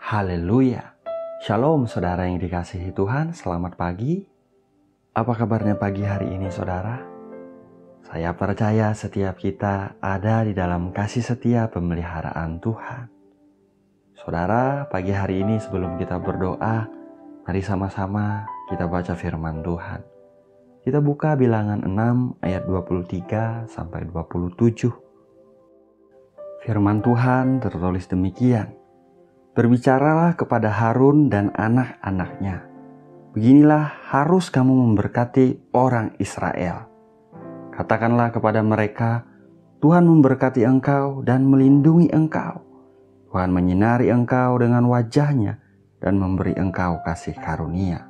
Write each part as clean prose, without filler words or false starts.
Haleluya. Shalom saudara yang dikasihi Tuhan, selamat pagi. Apa kabarnya pagi hari ini saudara? Saya percaya setiap kita ada di dalam kasih setia pemeliharaan Tuhan. Saudara, pagi hari ini sebelum kita berdoa, mari sama-sama kita baca firman Tuhan. Kita buka Bilangan 6 ayat 23 sampai 27. Firman Tuhan tertulis demikian. Berbicaralah kepada Harun dan anak-anaknya. Beginilah harus kamu memberkati orang Israel. Katakanlah kepada mereka, Tuhan memberkati engkau dan melindungi engkau. Tuhan menyinari engkau dengan wajahnya dan memberi engkau kasih karunia.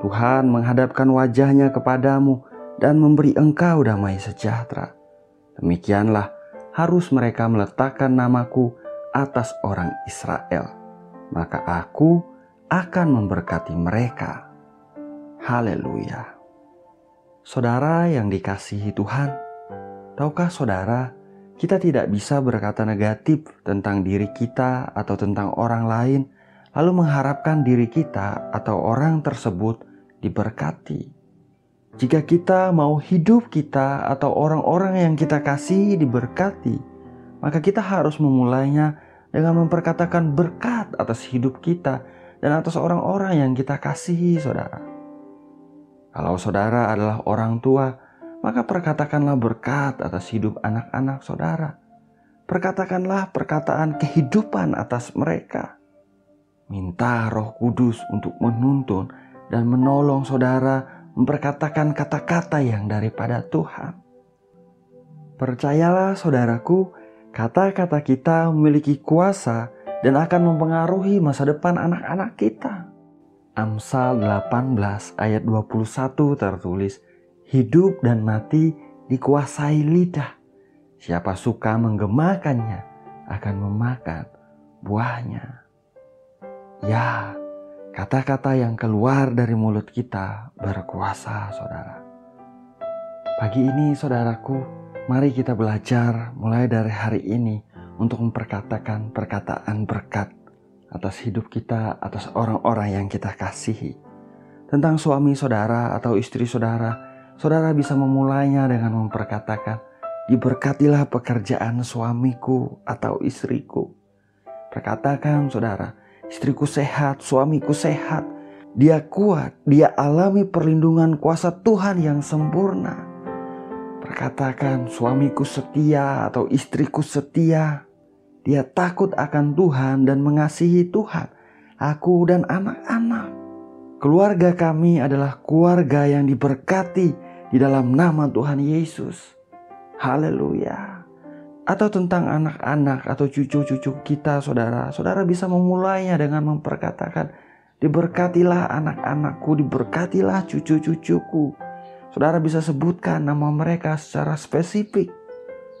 Tuhan menghadapkan wajahnya kepadamu dan memberi engkau damai sejahtera. Demikianlah harus mereka meletakkan namaku atas orang Israel, maka aku akan memberkati mereka. Haleluya. Saudara yang dikasihi Tuhan, tahukah saudara, kita tidak bisa berkata negatif tentang diri kita atau tentang orang lain, lalu mengharapkan diri kita atau orang tersebut diberkati. Jika kita mau hidup kita atau orang-orang yang kita kasihi diberkati, maka kita harus memulainya dengan memperkatakan berkat atas hidup kita dan atas orang-orang yang kita kasihi, saudara. Kalau saudara adalah orang tua, maka perkatakanlah berkat atas hidup anak-anak saudara. Perkatakanlah perkataan kehidupan atas mereka. Minta Roh Kudus untuk menuntun dan menolong saudara memperkatakan kata-kata yang daripada Tuhan. Percayalah saudaraku, kata-kata kita memiliki kuasa dan akan mempengaruhi masa depan anak-anak kita. Amsal 18 ayat 21 tertulis, hidup dan mati dikuasai lidah. Siapa suka menggemakannya akan memakan buahnya. Ya, kata-kata yang keluar dari mulut kita berkuasa, saudara. Pagi ini, saudaraku, mari kita belajar mulai dari hari ini untuk memperkatakan perkataan berkat atas hidup kita, atas orang-orang yang kita kasihi. Tentang suami saudara atau istri saudara, saudara bisa memulainya dengan memperkatakan, diberkatilah pekerjaan suamiku atau istriku. Perkatakan saudara, istriku sehat, suamiku sehat, dia kuat, dia alami perlindungan kuasa Tuhan yang sempurna. Perkatakan suamiku setia atau istriku setia. Dia takut akan Tuhan dan mengasihi Tuhan. Aku dan anak-anak. Keluarga kami adalah keluarga yang diberkati di dalam nama Tuhan Yesus. Haleluya. Atau tentang anak-anak atau cucu-cucu kita, saudara. Saudara bisa memulainya dengan memperkatakan, diberkatilah anak-anakku, diberkatilah cucu-cucuku. Saudara bisa sebutkan nama mereka secara spesifik.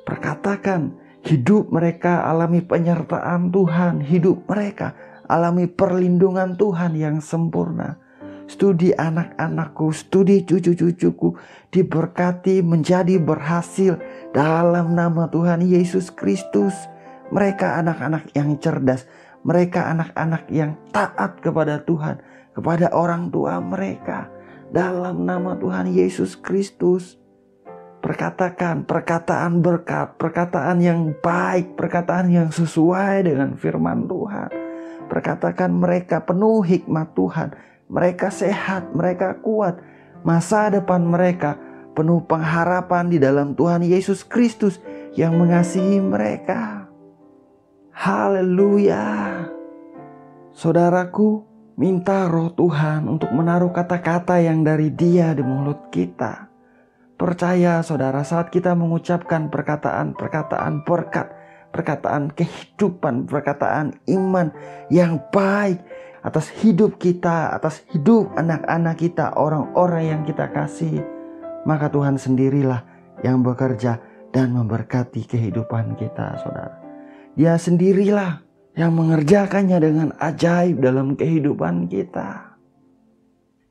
Perkatakan, hidup mereka alami penyertaan Tuhan. Hidup mereka alami perlindungan Tuhan yang sempurna. Studi anak-anakku, studi cucu-cucuku diberkati menjadi berhasil dalam nama Tuhan Yesus Kristus. Mereka anak-anak yang cerdas. Mereka anak-anak yang taat kepada Tuhan, kepada orang tua mereka. Dalam nama Tuhan Yesus Kristus. Perkatakan perkataan berkat, perkataan yang baik, perkataan yang sesuai dengan firman Tuhan. Perkatakan mereka penuh hikmat Tuhan. Mereka sehat, mereka kuat. Masa depan mereka penuh pengharapan di dalam Tuhan Yesus Kristus yang mengasihi mereka. Haleluya. Saudaraku, minta Roh Tuhan untuk menaruh kata-kata yang dari Dia di mulut kita. Percaya saudara, saat kita mengucapkan perkataan-perkataan berkat, perkataan kehidupan, perkataan iman yang baik atas hidup kita, atas hidup anak-anak kita, orang-orang yang kita kasih, maka Tuhan sendirilah yang bekerja dan memberkati kehidupan kita, saudara. Dia sendirilah yang mengerjakannya dengan ajaib dalam kehidupan kita.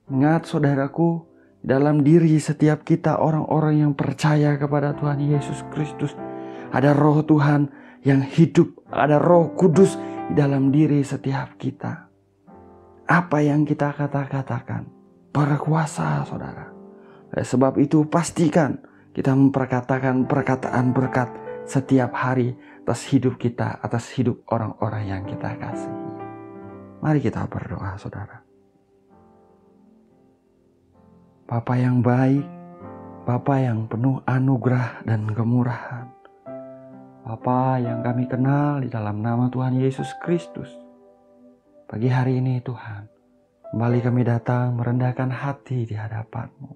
Ingat saudaraku, dalam diri setiap kita orang-orang yang percaya kepada Tuhan Yesus Kristus, ada Roh Tuhan yang hidup, ada Roh Kudus di dalam diri setiap kita. Apa yang kita katakan berkuasa, saudara. Oleh sebab itu pastikan kita memperkatakan perkataan berkat setiap hari atas hidup kita, atas hidup orang-orang yang kita kasihi. Mari kita berdoa, saudara. Bapa yang baik, Bapa yang penuh anugerah dan kemurahan, Bapa yang kami kenal di dalam nama Tuhan Yesus Kristus. Pagi hari ini Tuhan, kembali kami datang merendahkan hati di hadapan-Mu.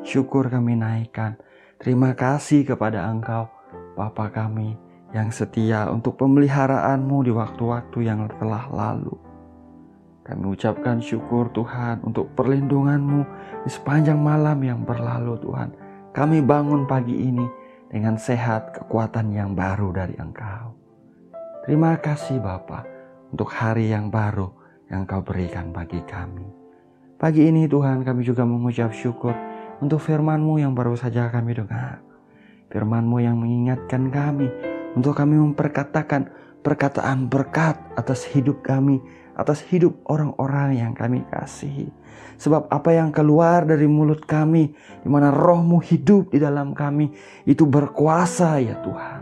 Syukur kami naikkan, terima kasih kepada Engkau, Bapa kami yang setia untuk pemeliharaan-Mu di waktu-waktu yang telah lalu. Kami ucapkan syukur Tuhan untuk perlindungan-Mu di sepanjang malam yang berlalu Tuhan. Kami bangun pagi ini dengan sehat, kekuatan yang baru dari Engkau. Terima kasih Bapa untuk hari yang baru yang Kau berikan bagi kami. Pagi ini Tuhan kami juga mengucap syukur untuk firman-Mu yang baru saja kami dengar. Firman-Mu yang mengingatkan kami untuk kami memperkatakan perkataan berkat atas hidup kami, atas hidup orang-orang yang kami kasihi. Sebab apa yang keluar dari mulut kami, di mana Roh-Mu hidup di dalam kami, itu berkuasa ya Tuhan.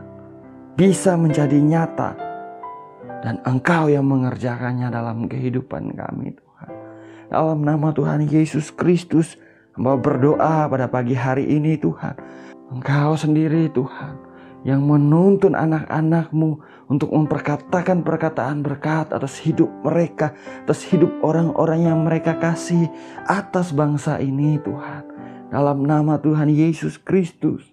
Bisa menjadi nyata. Dan Engkau yang mengerjakannya dalam kehidupan kami Tuhan. Dalam nama Tuhan Yesus Kristus, hamba berdoa pada pagi hari ini Tuhan. Engkau sendiri Tuhan yang menuntun anak-anak-Mu untuk memperkatakan perkataan berkat atas hidup mereka, atas hidup orang-orang yang mereka kasih, atas bangsa ini Tuhan. Dalam nama Tuhan Yesus Kristus,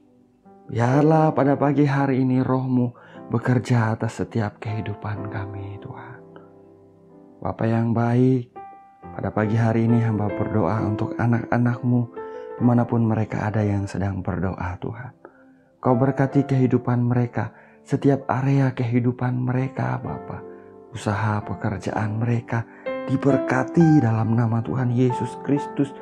biarlah pada pagi hari ini Roh-Mu bekerja atas setiap kehidupan kami Tuhan. Bapa yang baik, pada pagi hari ini hamba berdoa untuk anak-anak-Mu dimanapun mereka ada yang sedang berdoa Tuhan. Kau berkati kehidupan mereka, setiap area kehidupan mereka Bapa. Usaha pekerjaan mereka diberkati dalam nama Tuhan Yesus Kristus.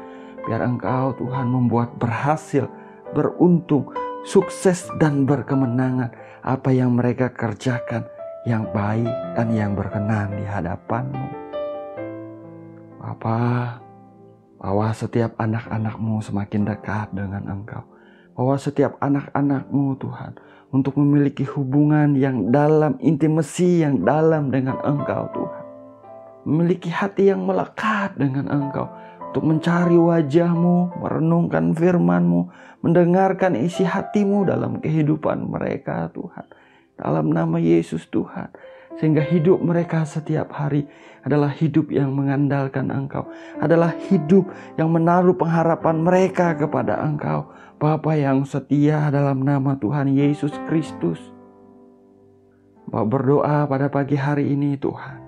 Biar Engkau Tuhan membuat berhasil, beruntung, sukses dan berkemenangan apa yang mereka kerjakan yang baik dan yang berkenan di hadapan-Mu. Bapa, bawa setiap anak-anak-Mu semakin dekat dengan Engkau. Bawa setiap anak-anak-Mu Tuhan untuk memiliki hubungan yang dalam, intimasi yang dalam dengan Engkau Tuhan. Memiliki hati yang melekat dengan Engkau. Untuk mencari wajah-Mu, merenungkan firman-Mu, mendengarkan isi hati-Mu dalam kehidupan mereka Tuhan. Dalam nama Yesus Tuhan. Sehingga hidup mereka setiap hari adalah hidup yang mengandalkan Engkau. Adalah hidup yang menaruh pengharapan mereka kepada Engkau. Bapa yang setia dalam nama Tuhan Yesus Kristus. Bapa berdoa pada pagi hari ini Tuhan.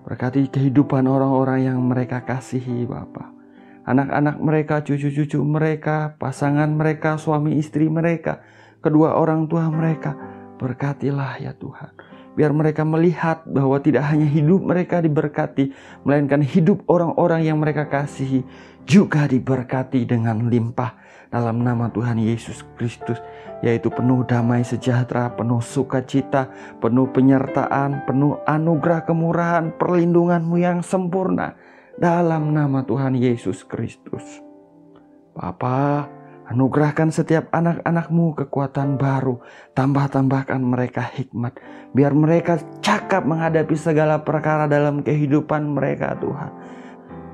Berkati kehidupan orang-orang yang mereka kasihi Bapa. Anak-anak mereka, cucu-cucu mereka, pasangan mereka, suami istri mereka, kedua orang tua mereka. Berkatilah ya Tuhan. Biar mereka melihat bahwa tidak hanya hidup mereka diberkati, melainkan hidup orang-orang yang mereka kasihi juga diberkati dengan limpah dalam nama Tuhan Yesus Kristus, yaitu penuh damai sejahtera, penuh sukacita, penuh penyertaan, penuh anugerah kemurahan, perlindungan-Mu yang sempurna dalam nama Tuhan Yesus Kristus. Bapa, anugerahkan setiap anak-anak-Mu kekuatan baru. Tambahkan mereka hikmat. Biar mereka cakap menghadapi segala perkara dalam kehidupan mereka Tuhan.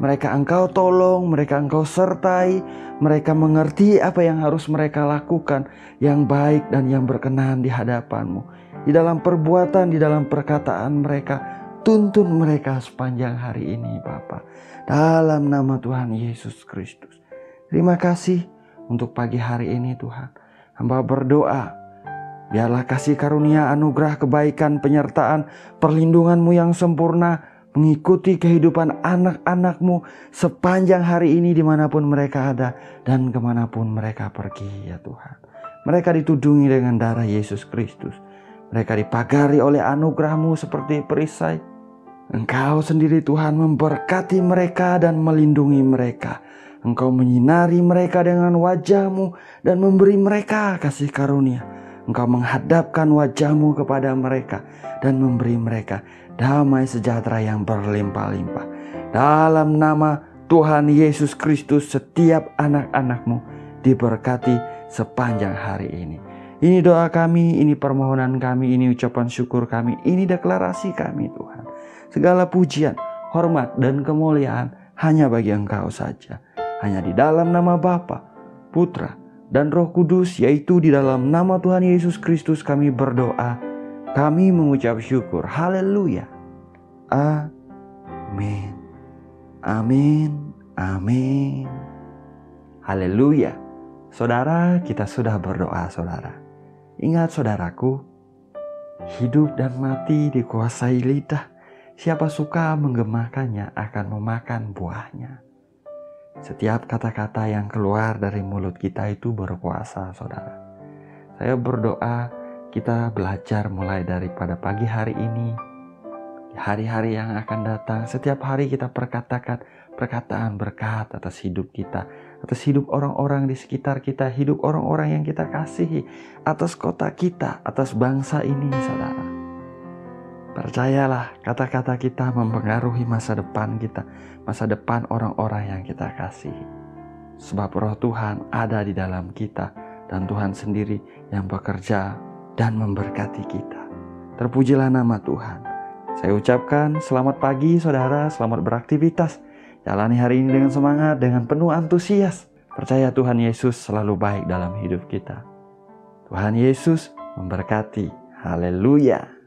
Mereka Engkau tolong, mereka Engkau sertai. Mereka mengerti apa yang harus mereka lakukan. Yang baik dan yang berkenan di hadapan-Mu. Di dalam perbuatan, di dalam perkataan mereka. Tuntun mereka sepanjang hari ini Bapa. Dalam nama Tuhan Yesus Kristus. Terima kasih untuk pagi hari ini Tuhan. Hamba berdoa, biarlah kasih karunia, anugerah, kebaikan, penyertaan, perlindungan-Mu yang sempurna mengikuti kehidupan anak-anak-Mu sepanjang hari ini dimanapun mereka ada dan kemanapun mereka pergi ya Tuhan. Mereka ditudungi dengan darah Yesus Kristus. Mereka dipagari oleh anugerah-Mu seperti perisai. Engkau sendiri Tuhan memberkati mereka dan melindungi mereka. Engkau menyinari mereka dengan wajah-Mu dan memberi mereka kasih karunia. Engkau menghadapkan wajah-Mu kepada mereka dan memberi mereka damai sejahtera yang berlimpah-limpah. Dalam nama Tuhan Yesus Kristus, setiap anak-anak-Mu diberkati sepanjang hari ini. Ini doa kami, ini permohonan kami, ini ucapan syukur kami, ini deklarasi kami Tuhan. Segala pujian, hormat, dan kemuliaan hanya bagi Engkau saja. Hanya di dalam nama Bapa, Putra, dan Roh Kudus, yaitu di dalam nama Tuhan Yesus Kristus kami berdoa. Kami mengucap syukur. Haleluya. Amin. Amin. Amin. Haleluya. Saudara, kita sudah berdoa, saudara. Ingat saudaraku, hidup dan mati dikuasai lidah. Siapa suka menggemakannya akan memakan buahnya. Setiap kata-kata yang keluar dari mulut kita itu berkuasa, saudara. Saya berdoa kita belajar mulai daripada pagi hari ini, di hari-hari yang akan datang. Setiap hari kita perkatakan perkataan berkat atas hidup kita, atas hidup orang-orang di sekitar kita, hidup orang-orang yang kita kasihi, atas kota kita, atas bangsa ini, saudara. Percayalah, kata-kata kita mempengaruhi masa depan kita, masa depan orang-orang yang kita kasihi. Sebab Roh Tuhan ada di dalam kita, dan Tuhan sendiri yang bekerja dan memberkati kita. Terpujilah nama Tuhan. Saya ucapkan selamat pagi saudara, selamat beraktivitas. Jalani hari ini dengan semangat, dengan penuh antusias. Percaya Tuhan Yesus selalu baik dalam hidup kita. Tuhan Yesus memberkati. Haleluya.